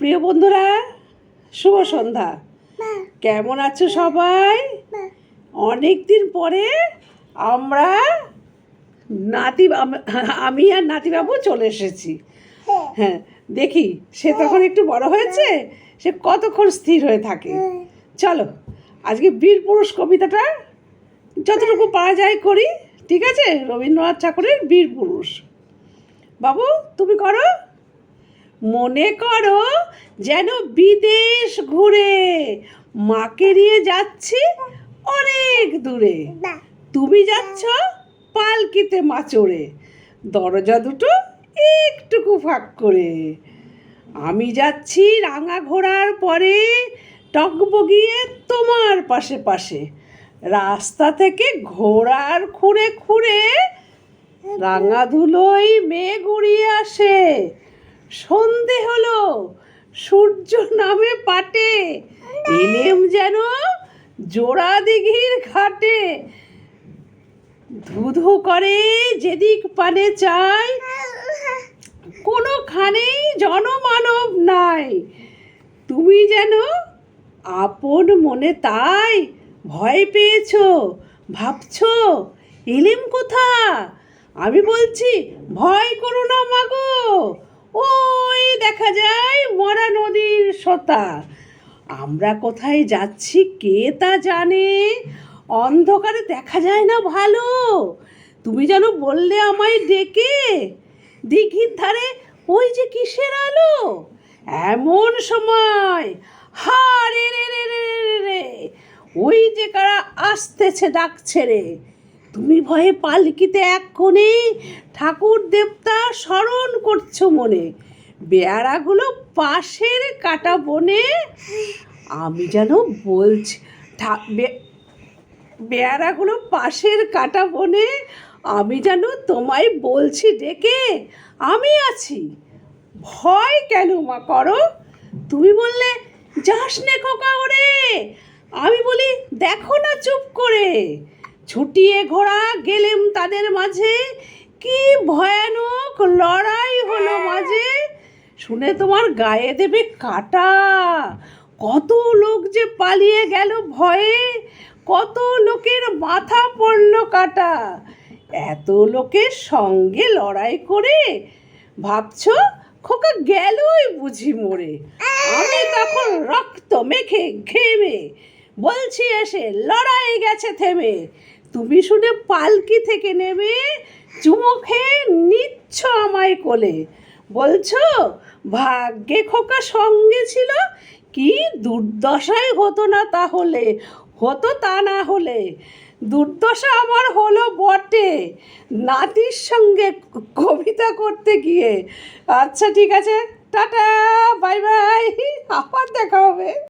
প্রিয় বন্ধুরা, শুভ সন্ধ্যা। কেমন আছো সবাই? অনেক দিন পরে আমরা আমি আর নাতিবাবু চলে এসেছি। হ্যাঁ, দেখি সে তখন একটু বড় হয়েছে, সে কতক্ষণ স্থির হয়ে থাকে। চলো আজকে বীর পুরুষ কবিতাটা যতটুকু পারা যায় করি, ঠিক আছে? রবীন্দ্রনাথ ঠাকুরের বীর পুরুষ। বাবু তুমি করো। মনে করো যেন বিদেশ ঘুরে মাকে নিয়ে যাচ্ছি অনেক দূরে। তুমি যাচ্ছ পালকিতে মাচড়ে, দরজা দুটো একটুকু ফাঁক করে। আমি যাচ্ছি রাঙা ঘোড়ার পরে, টগবগিয়ে তোমার পাশে পাশে। রাস্তা থেকে ঘোড়ার খুঁড়ে খুঁড়ে রাঙা ধুলোই মেঘ উড়িয়ে আসে। সন্ধে হলো, সূর্য নামে পাটে, এলেম যেন জোড়া দিঘির ঘাটে। ধুধু করে যেদিক পানে চাই, কোনোখানেই জনমানব নাই। তুমি যেন আপন মনে তাই ভয় পেয়েছো, ভাবছো এলেম কোথা? আমি বলছি ভয় করো না মাগো, ওই দেখা যায় মরা নদীর সোতা। আমরা কোথায় যাচ্ছি কে তা জানে, অন্ধকারে দেখা যায় না ভালো। তুমি যেন বললে আমায় ডেকে, দিঘির ধারে ওই যে কিসের আলো। এমন সময় হা রে রে রে রে রে রে, ওই যে কারা আসতেছে ডাক ছেড়ে। তুমি ভয়ে পালকিতে এক কোণে ঠাকুর দেবতা স্মরণ করছো মনে। বেয়ারাগুলো পাশের কাটা বনে, আমি যেন বলছি বেয়ারাগুলো পাশের কাটা বনে, আমি যেন তোমায় বলছি ডেকে আমি আছি, ভয় কেন মা করো? তুমি বললে যাস নে খোকা ওরে, আমি বলি দেখো না চুপ করে। ছুটিয়ে ঘোড়া গেলেম তাদের মাঝে, কি ভয়ানক লড়াই হলো মাঝে। শুনে তোমার গায়ে দেবে কাটা, কত লোক যে পালিয়ে গেল ভয়ে, কত লোকের মাথা পড়ল কাটা। এত লোকের সঙ্গে লড়াই করে ভাবছো খোকা গেলই বুঝি মরে। আমি তখন রক্ত মেখে ঘেমে বলছি এসে লড়াই গেছে থেমে। তুমি শুনে পালকি থেকে নেমে চুমো খেয়ে নিচ্ছ আমায় কোলে। বলছো ভাগ্যে খোকা সঙ্গে ছিল, কি দুর্দশাই হতো না তাহলে, হতো তা না হলে। দুর্দশা আমার হলো বটে নাতির সঙ্গে কবিতা করতে গিয়ে। আচ্ছা ঠিক আছে, টাটা, বাই বাই, আবার দেখা হবে।